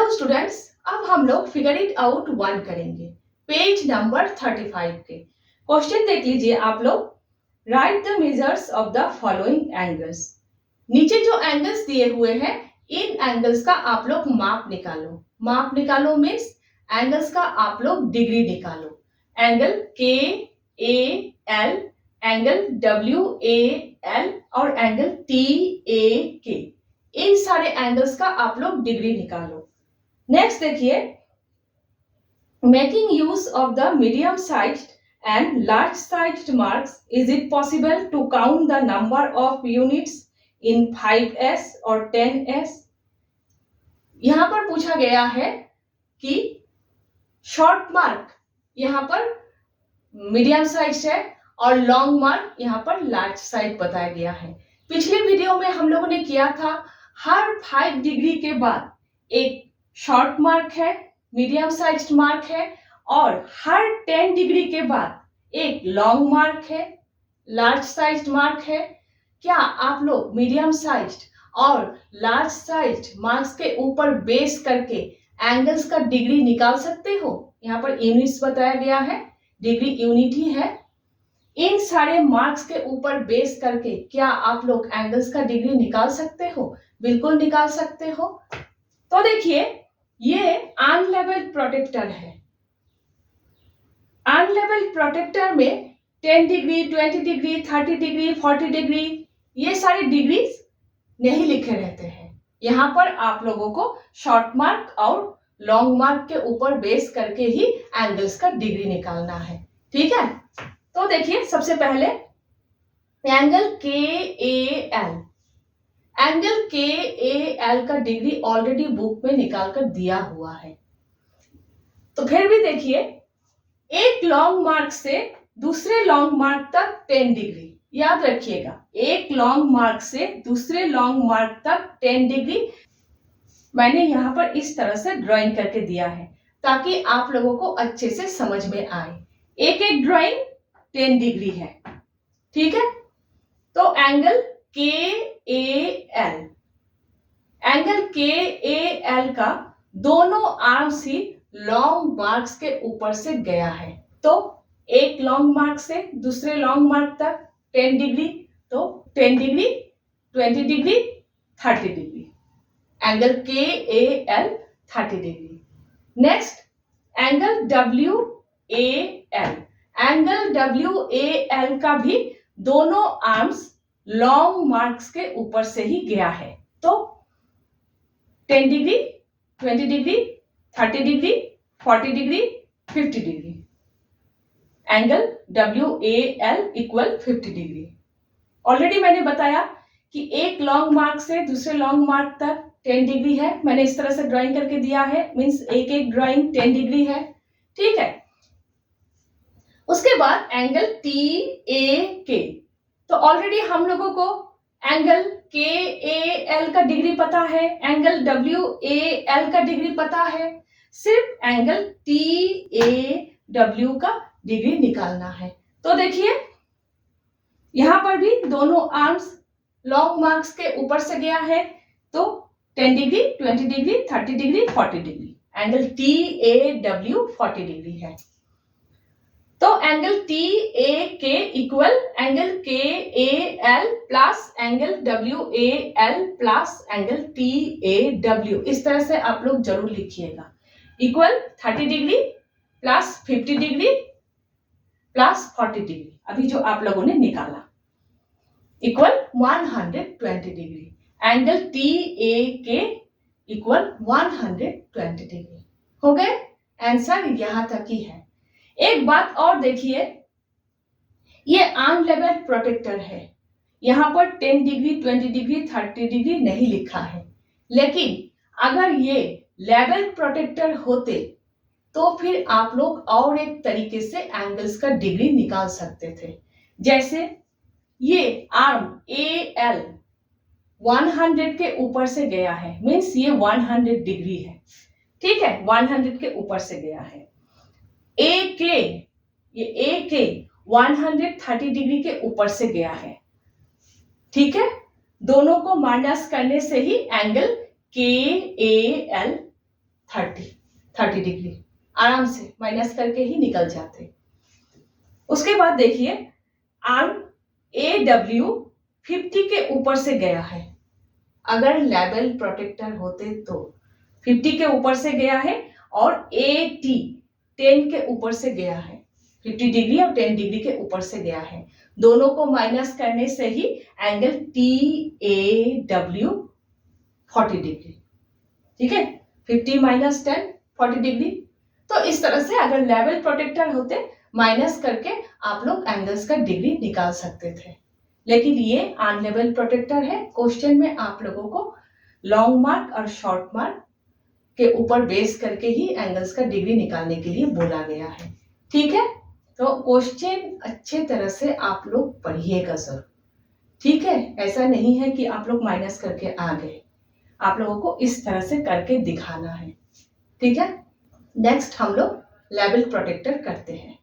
Hello students, अब हम लोग फिगर इट आउट 1 करेंगे पेज नंबर 35 के। क्वेश्चन देख लीजिए आप लोग। Right the measures of the following angles. नीचे जो एंगल्स दिए हुए हैं इन एंगल्स का आप लोग माप निकालो। माप निकालो मीन्स एंगल्स का आप लोग डिग्री निकालो। एंगल के A L, angle W A L और एंगल टी ए के, इन सारे एंगल्स का आप लोग डिग्री निकालो। नेक्स्ट देखिए, making use of the medium sized and large sized marks, is it possible to count the number of units in 5s और 10s। यहां पर पूछा गया है कि शॉर्ट मार्क यहां पर मीडियम साइज है और लॉन्ग मार्क यहां पर लार्ज साइज बताया गया है। पिछले वीडियो में हम लोगों ने किया था हर 5 डिग्री के बाद एक शॉर्ट मार्क है, मीडियम साइज्ड मार्क है और हर 10 डिग्री के बाद एक लॉन्ग मार्क है, लार्ज साइज्ड मार्क है। क्या आप लोग मीडियम साइज्ड और लार्ज साइज्ड मार्क्स के ऊपर बेस करके एंगल्स का डिग्री निकाल सकते हो? यहाँ पर यूनिट्स बताया गया है, डिग्री यूनिट ही है। इन सारे मार्क्स के ऊपर बेस करके क्या आप लोग एंगल्स का डिग्री निकाल सकते हो? बिल्कुल निकाल सकते हो। तो देखिए, ये अनलेवल्ड प्रोटेक्टर है। अनलेवल्ड प्रोटेक्टर में 10 डिग्री, 20 डिग्री, 30 डिग्री, 40 डिग्री, ये सारी डिग्री नहीं लिखे रहते हैं। यहाँ पर आप लोगों को शॉर्ट मार्क और लॉन्ग मार्क के ऊपर बेस करके ही एंगल्स का डिग्री निकालना है। ठीक है, तो देखिए सबसे पहले एंगल के ए एल। एंगल के ए एल का डिग्री ऑलरेडी बुक में निकाल कर दिया हुआ है। तो फिर भी देखिए, एक लॉन्ग मार्क से दूसरे लॉन्ग मार्क तक 10 डिग्री, याद रखिएगा, एक लॉन्ग मार्क से दूसरे लॉन्ग मार्क तक 10 डिग्री मैंने यहां पर इस तरह से ड्राइंग करके दिया है ताकि आप लोगों को अच्छे से समझ में आए। एक एक ड्राइंग 10 डिग्री है। ठीक है, तो एंगल के ए एल, एंगल के ए एल का दोनों आर्म्स ही लॉन्ग मार्क्स के ऊपर से गया है। तो एक लॉन्ग मार्क से दूसरे लॉन्ग मार्क तक 10 डिग्री, तो 10 डिग्री, 20 डिग्री, 30 डिग्री। एंगल के A L 30 degree. Next angle W A L. Angle W A L का भी दोनों आर्म्स लॉन्ग मार्क्स के ऊपर से ही गया है। तो 10 degree, 20 degree, 30 degree, 40 degree, 50 degree. Angle W A L equal 50 degree. Already मैंने बताया कि एक लॉन्ग मार्क से दूसरे लॉन्ग मार्क तक 10 डिग्री है। मैंने इस तरह से ड्राइंग करके दिया है, मीन्स एक एक ड्राइंग 10 डिग्री है। ठीक है, उसके बाद एंगल टी ए के। तो ऑलरेडी हम लोगों को एंगल के ए एल का डिग्री पता है, एंगल डब्ल्यू ए एल का डिग्री पता है, सिर्फ एंगल टी ए डब्ल्यू का डिग्री निकालना है। तो देखिए यहां पर भी दोनों आर्म्स लॉन्ग मार्क्स के ऊपर से गया है, तो 10 degree, 20 degree, 30 degree, 40 degree. Angle T A W 40 degree है। तो एंगल टी ए के इक्वल एंगल के A L plus angle W A L plus angle T A W. इस तरह से आप लोग जरूर लिखिएगा। Equal 30 degree plus 50 degree plus 40 degree, अभी जो आप लोगों ने निकाला, equal 120 degree. Angle T A के इक्वल 120 डिग्री। हो गए, आंसर यहां तक ही है। एक बात और देखिए, ये अनलेवल्ड प्रोटेक्टर है। यहां पर 10 डिग्री, 20 डिग्री, 30 डिग्री नहीं लिखा है, लेकिन अगर ये लेवल प्रोटेक्टर होते तो फिर आप लोग और एक तरीके से एंगल्स का डिग्री निकाल सकते थे। जैसे ये आर्म ए एल 100 के ऊपर से गया है, मीन्स ये 100 डिग्री है। ठीक है, 100 के ऊपर से गया है। ए के, ये ए के 130 डिग्री के ऊपर से गया है। ठीक है, दोनों को माइनस करने से ही एंगल के ए एल 30 डिग्री आराम से माइनस करके ही निकल जाते। उसके बाद देखिए आर्म AW 50 के ऊपर से गया है। अगर लेवल प्रोटेक्टर होते तो 50 के ऊपर से गया है और AT 10 के ऊपर से गया है, 50 डिग्री और 10 डिग्री के ऊपर से गया है। दोनों को माइनस करने से ही एंगल TAW 40 डिग्री, ठीक है, 50 माइनस 10 40 डिग्री। तो इस तरह से अगर लेवल प्रोटेक्टर होते माइनस करके आप लोग एंगल्स का डिग्री निकाल सकते थे, लेकिन ये अनलेवल प्रोटेक्टर है। क्वेश्चन में आप लोगों को लॉन्ग मार्क और शॉर्ट मार्क के ऊपर बेस करके ही एंगल्स का डिग्री निकालने के लिए बोला गया है, ठीक है। तो क्वेश्चन अच्छे तरह से आप लोग पढ़िएगा जरूर, ठीक है। ऐसा नहीं है कि आप लोग माइनस करके आ गए, आप लोगों को इस तरह से करके दिखाना है, ठीक है। नेक्स्ट हम लोग लेवल प्रोटेक्टर करते हैं।